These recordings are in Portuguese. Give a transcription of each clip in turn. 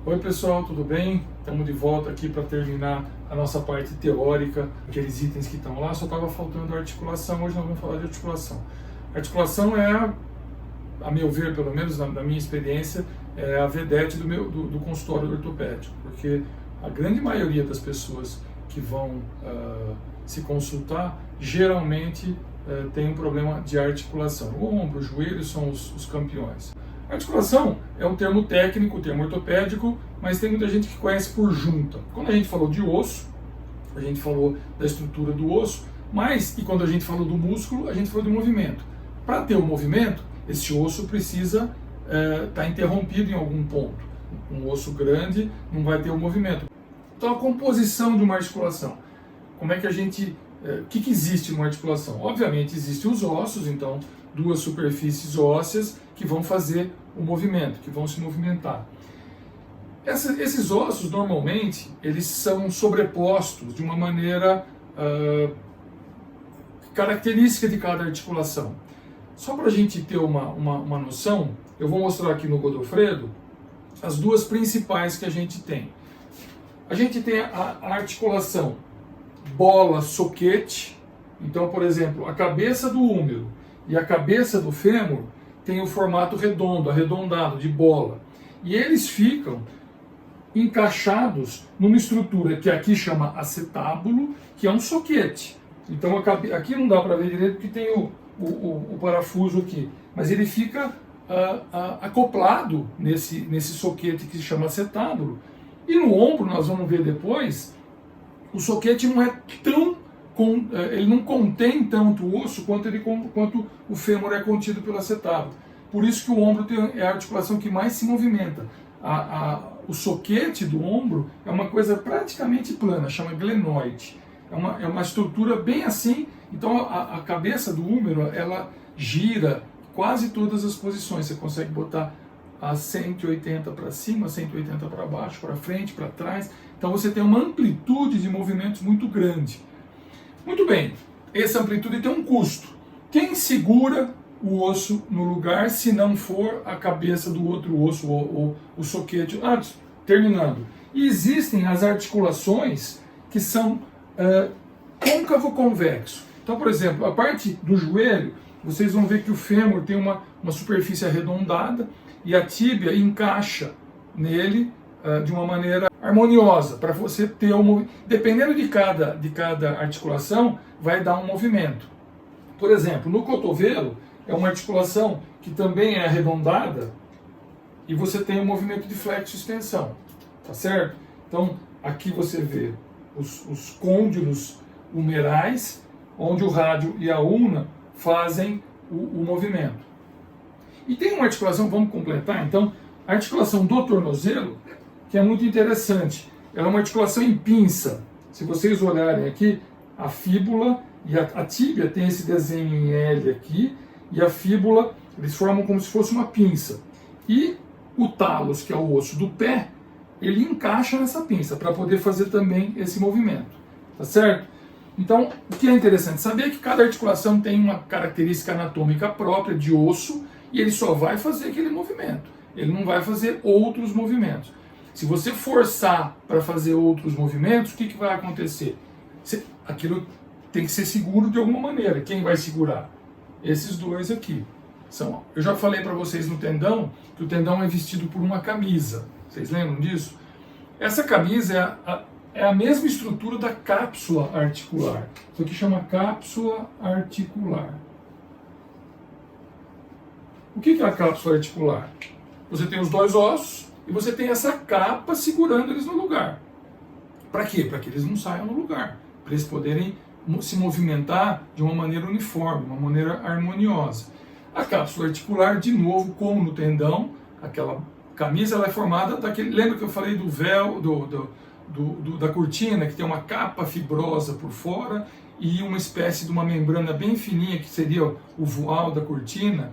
Oi pessoal, tudo bem? Estamos de volta aqui para terminar a nossa parte teórica, aqueles itens que estão lá, só estava faltando a articulação. Hoje nós vamos falar de articulação. A articulação é, a meu ver, pelo menos na minha experiência, é a vedete do consultório ortopédico, porque a grande maioria das pessoas que vão se consultar, geralmente tem um problema de articulação. O ombro, o joelho são os campeões. A articulação é um termo técnico, um termo ortopédico, mas tem muita gente que conhece por junta. Quando a gente falou de osso, a gente falou da estrutura do osso, e quando a gente falou do músculo, a gente falou de movimento. Para ter um movimento, esse osso precisa estar interrompido em algum ponto. Um osso grande não vai ter um movimento. Então, a composição de uma articulação. Como é que a gente... O que existe numa articulação? Obviamente, existem os ossos, então, duas superfícies ósseas que vão fazer o movimento, que vão se movimentar. Esses ossos, normalmente, eles são sobrepostos de uma maneira característica de cada articulação. Só para a gente ter uma noção, eu vou mostrar aqui no Godofredo as duas principais que a gente tem. A gente tem a articulação bola-soquete. Então, por exemplo, a cabeça do húmero e a cabeça do fêmur tem o formato redondo, arredondado, de bola. E eles ficam encaixados numa estrutura que aqui chama acetábulo, que é um soquete. Então, aqui não dá para ver direito porque tem o parafuso aqui, mas ele fica acoplado nesse soquete que se chama acetábulo. E no ombro, nós vamos ver depois, o soquete não é tão... ele não contém tanto o osso quanto o fêmur é contido pelo acetábulo. Por isso que o ombro é a articulação que mais se movimenta. O soquete do ombro é uma coisa praticamente plana, chama glenoide. É uma estrutura bem assim. Então a cabeça do húmero, ela gira quase todas as posições. Você consegue botar a 180 para cima, 180 para baixo, para frente, para trás. Então você tem uma amplitude de movimentos muito grande. Muito bem, essa amplitude tem um custo. Quem segura o osso no lugar se não for a cabeça do outro osso ou o soquete? Terminando. E existem as articulações que são côncavo-convexo. Então, por exemplo, a parte do joelho, vocês vão ver que o fêmur tem uma superfície arredondada e a tíbia encaixa nele de uma maneira harmoniosa, para você ter dependendo de cada articulação, vai dar um movimento. Por exemplo, no cotovelo, é uma articulação que também é arredondada e você tem um movimento de flexo-extensão, tá certo? Então, aqui você vê os côndilos humerais, onde o rádio e a ulna fazem o movimento. E tem uma articulação, vamos completar, então, a articulação do tornozelo, que é muito interessante. Ela é uma articulação em pinça. Se vocês olharem aqui, a fíbula e a tíbia tem esse desenho em L aqui, e a fíbula, eles formam como se fosse uma pinça. E o talos, que é o osso do pé, ele encaixa nessa pinça para poder fazer também esse movimento. Tá certo? Então, o que é interessante saber é que cada articulação tem uma característica anatômica própria de osso e ele só vai fazer aquele movimento. Ele não vai fazer outros movimentos. Se você forçar para fazer outros movimentos, o que vai acontecer? Aquilo tem que ser seguro de alguma maneira. Quem vai segurar? Esses dois aqui. Eu já falei para vocês no tendão, que o tendão é vestido por uma camisa. Vocês lembram disso? Essa camisa é a mesma estrutura da cápsula articular. Isso aqui chama cápsula articular. O que é a cápsula articular? Você tem os dois ossos e você tem essa capa segurando eles no lugar. Para quê? Para que eles não saiam no lugar. Para eles poderem se movimentar de uma maneira uniforme, uma maneira harmoniosa. A cápsula articular, de novo, como no tendão, aquela camisa ela é formada daquele... Lembra que eu falei do véu, da cortina, que tem uma capa fibrosa por fora e uma espécie de uma membrana bem fininha, que seria o voal da cortina,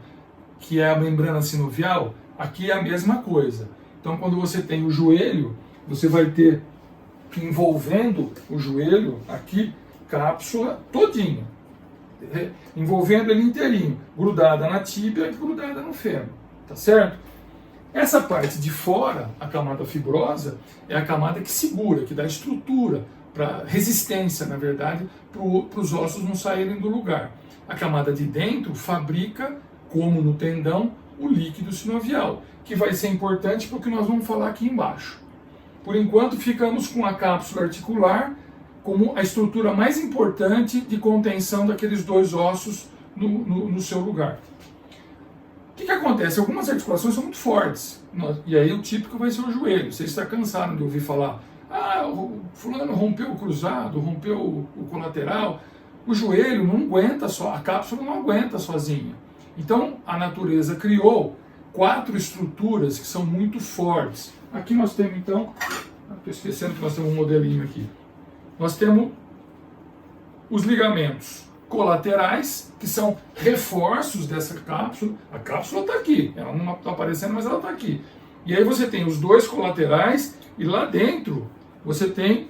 que é a membrana sinovial? Aqui é a mesma coisa. Então, quando você tem o joelho, você vai ter, envolvendo o joelho, aqui, cápsula todinha, envolvendo ele inteirinho, grudada na tíbia e grudada no fêmur, tá certo? Essa parte de fora, a camada fibrosa, é a camada que segura, que dá estrutura, para resistência, na verdade, para os ossos não saírem do lugar. A camada de dentro fabrica, como no tendão, o líquido sinovial, que vai ser importante para o que nós vamos falar aqui embaixo. Por enquanto, ficamos com a cápsula articular como a estrutura mais importante de contenção daqueles dois ossos no seu lugar. O que acontece? Algumas articulações são muito fortes, e aí o típico vai ser o joelho. Você está cansado de ouvir falar, o fulano rompeu o cruzado, rompeu o colateral. O joelho não aguenta só, a cápsula não aguenta sozinha. Então a natureza criou 4 estruturas que são muito fortes. Aqui nós temos então, estou esquecendo que nós temos um modelinho aqui. Nós temos os ligamentos colaterais, que são reforços dessa cápsula. A cápsula está aqui, ela não está aparecendo, mas ela está aqui. E aí você tem os 2 colaterais e lá dentro você tem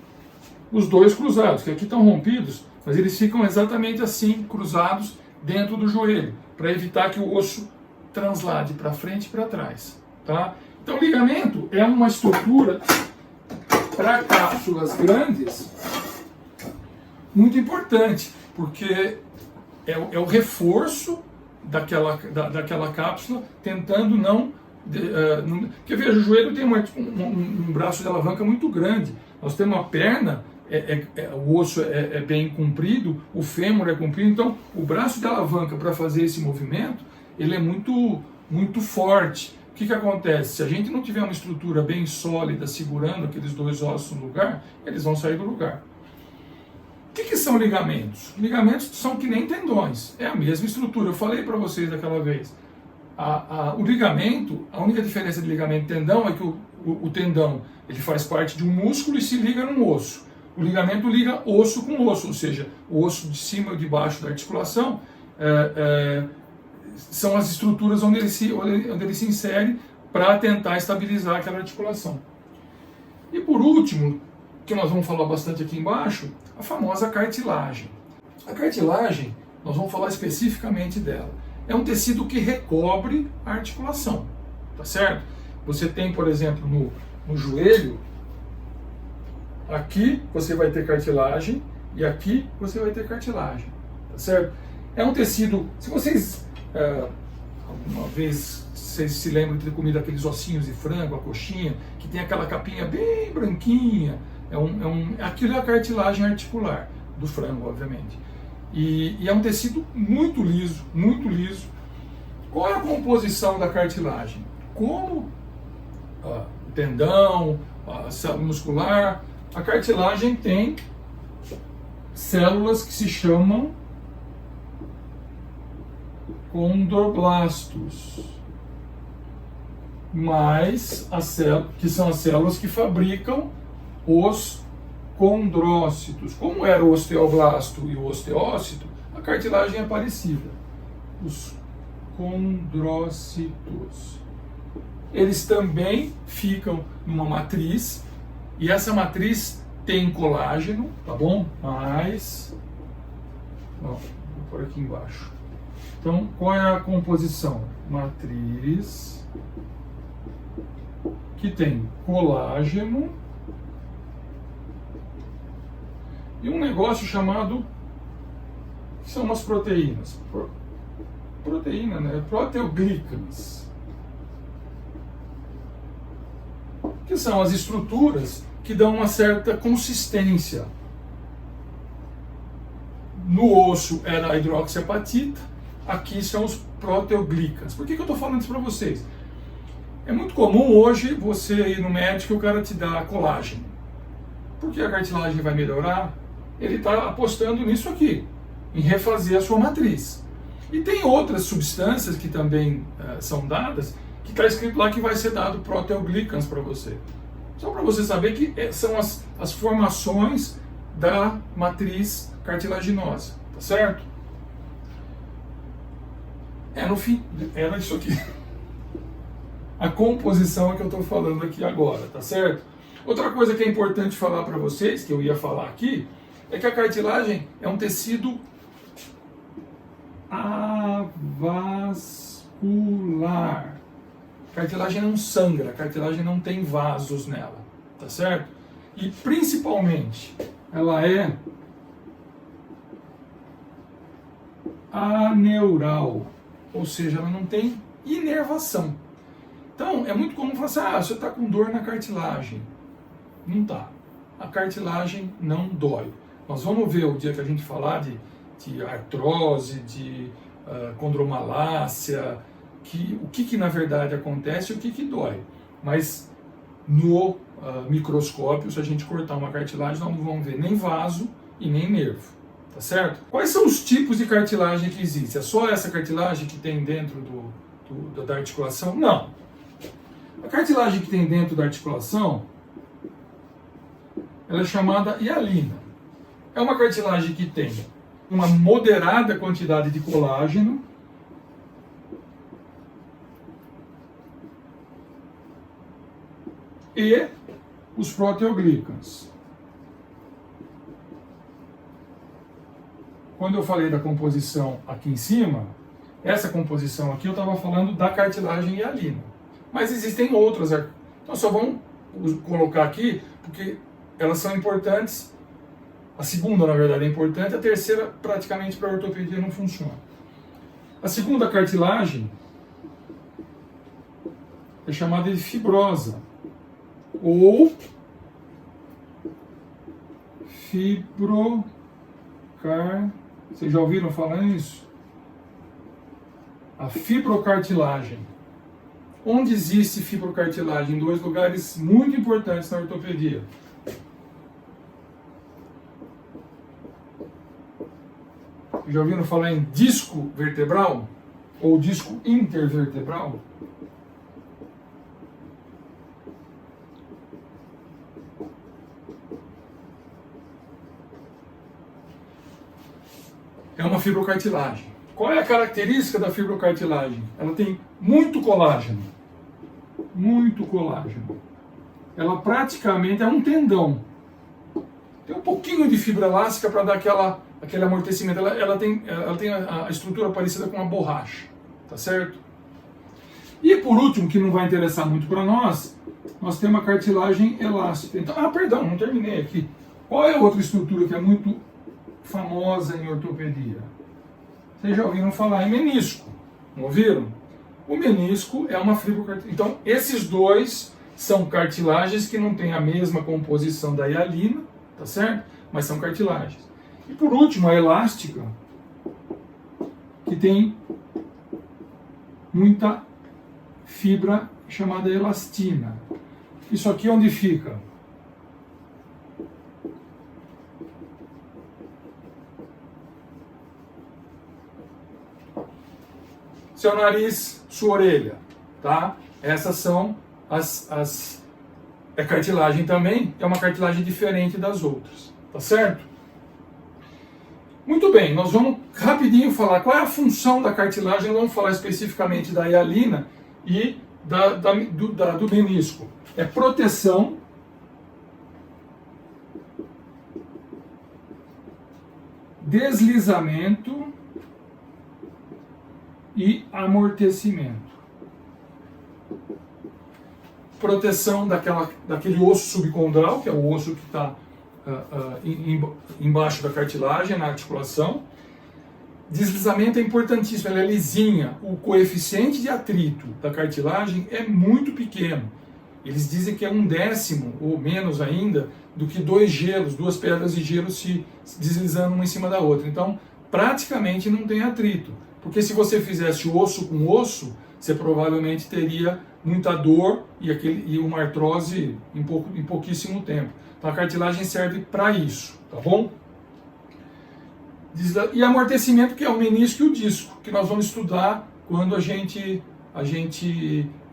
os 2 cruzados, que aqui estão rompidos, mas eles ficam exatamente assim, cruzados dentro do joelho, para evitar que o osso translade para frente e para trás. Tá? Então, ligamento é uma estrutura para cápsulas grandes muito importante, porque é o reforço daquela cápsula, tentando não... Porque veja, o joelho tem um braço de alavanca muito grande. Nós temos uma perna, o osso é bem comprido, o fêmur é comprido, então o braço de alavanca para fazer esse movimento, ele é muito, muito forte. O que acontece? Se a gente não tiver uma estrutura bem sólida segurando aqueles 2 ossos no lugar, eles vão sair do lugar. O que são ligamentos? Ligamentos são que nem tendões, é a mesma estrutura. Eu falei para vocês daquela vez. O ligamento, a única diferença de ligamento e tendão é que o tendão ele faz parte de um músculo e se liga num osso. O ligamento liga osso com osso, ou seja, o osso de cima e de baixo da articulação são as estruturas onde ele se insere para tentar estabilizar aquela articulação. E por último, que nós vamos falar bastante aqui embaixo, a famosa cartilagem. A cartilagem, nós vamos falar especificamente dela. É um tecido que recobre a articulação, tá certo? Você tem, por exemplo, no joelho, aqui você vai ter cartilagem e aqui você vai ter cartilagem, tá certo? É um tecido, se vocês, alguma vez, vocês se lembram de ter comido aqueles ossinhos de frango, a coxinha, que tem aquela capinha bem branquinha, aquilo é a cartilagem articular do frango, obviamente. E é um tecido muito liso, muito liso. Qual é a composição da cartilagem? Como o tendão, a célula muscular, a cartilagem tem células que se chamam condroblastos, que são as células que fabricam os condrócitos. Como era o osteoblasto e o osteócito, a cartilagem é parecida. Os condrócitos. Eles também ficam numa matriz, e essa matriz tem colágeno, tá bom? Vou por aqui embaixo. Então, qual é a composição? Matriz que tem colágeno e um negócio chamado, que são umas proteínas. Proteína, né? Proteoglicans. Que são as estruturas que dão uma certa consistência. No osso era a hidroxiapatita, aqui são os proteoglicans. Por que eu estou falando isso para vocês? É muito comum hoje você ir no médico e o cara te dá colágeno. Porque a cartilagem vai melhorar, ele está apostando nisso aqui, em refazer a sua matriz. E tem outras substâncias que também são dadas, que está escrito lá que vai ser dado proteoglicans para você. Só para você saber que são as formações da matriz cartilaginosa, tá certo? No fim, era isso aqui. A composição é que eu estou falando aqui agora, tá certo? Outra coisa que é importante falar para vocês, que eu ia falar aqui, é que a cartilagem é um tecido avascular. A cartilagem não sangra, a cartilagem não tem vasos nela, tá certo? E principalmente, ela é aneural, ou seja, ela não tem inervação. Então, é muito comum falar assim, você está com dor na cartilagem. Não tá. A cartilagem não dói. Nós vamos ver o dia que a gente falar de artrose, de condromalácia, o que na verdade acontece e o que dói. Mas no microscópio, se a gente cortar uma cartilagem, nós não vamos ver nem vaso e nem nervo. Tá certo? Quais são os tipos de cartilagem que existem? É só essa cartilagem que tem dentro da articulação? Não. A cartilagem que tem dentro da articulação, ela é chamada hialina. É uma cartilagem que tem uma moderada quantidade de colágeno e os proteoglicans. Quando eu falei da composição aqui em cima, essa composição aqui eu estava falando da cartilagem hialina. Mas existem outras. Então só vamos colocar aqui, porque elas são importantes. A segunda, na verdade, é importante. A terceira, praticamente, para a ortopedia não funciona. A segunda cartilagem é chamada de fibrosa. Ou Vocês já ouviram falar nisso? A fibrocartilagem. Onde existe fibrocartilagem? Em dois lugares muito importantes na ortopedia. Já ouviram falar em disco vertebral? Ou disco intervertebral? É uma fibrocartilagem. Qual é a característica da fibrocartilagem? Ela tem muito colágeno. Muito colágeno. Ela praticamente é um tendão. Tem um pouquinho de fibra elástica para dar aquele amortecimento. Ela tem a estrutura parecida com uma borracha. Tá certo? E por último, que não vai interessar muito para nós temos uma cartilagem elástica. Então, perdão, não terminei aqui. Qual é a outra estrutura que é muito famosa em ortopedia? Vocês já ouviram falar em menisco, não ouviram? O menisco é uma fibrocartilagem. Então, esses dois são cartilagens que não têm a mesma composição da hialina, tá certo? Mas são cartilagens. E por último, a elástica, que tem muita fibra chamada elastina. Isso aqui onde fica? Seu nariz, sua orelha, tá? Essas são é cartilagem também, é uma cartilagem diferente das outras, tá certo? Muito bem, nós vamos rapidinho falar qual é a função da cartilagem, vamos falar especificamente da hialina e do menisco. É proteção, deslizamento e amortecimento. Proteção daquele osso subcondral, que é o osso que está embaixo da cartilagem, na articulação. Deslizamento é importantíssimo, ela é lisinha. O coeficiente de atrito da cartilagem é muito pequeno. Eles dizem que é 1/10 ou menos ainda do que duas pedras de gelo se deslizando uma em cima da outra. Então, praticamente não tem atrito. Porque se você fizesse osso com osso, você provavelmente teria muita dor e uma artrose em pouquíssimo tempo. Então a cartilagem serve para isso, tá bom? E amortecimento, que é o menisco e o disco, que nós vamos estudar quando a gente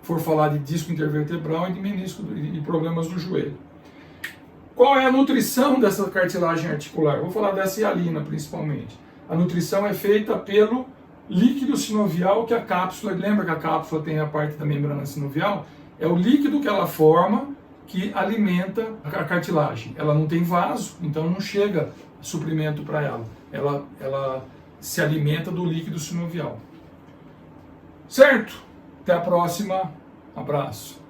for falar de disco intervertebral e de menisco e problemas do joelho. Qual é a nutrição dessa cartilagem articular? Vou falar dessa hialina principalmente. A nutrição é feita pelo líquido sinovial, que a cápsula, lembra que a cápsula tem a parte da membrana sinovial? É o líquido que ela forma que alimenta a cartilagem. Ela não tem vaso, então não chega suprimento para ela. Ela se alimenta do líquido sinovial. Certo? Até a próxima. Abraço.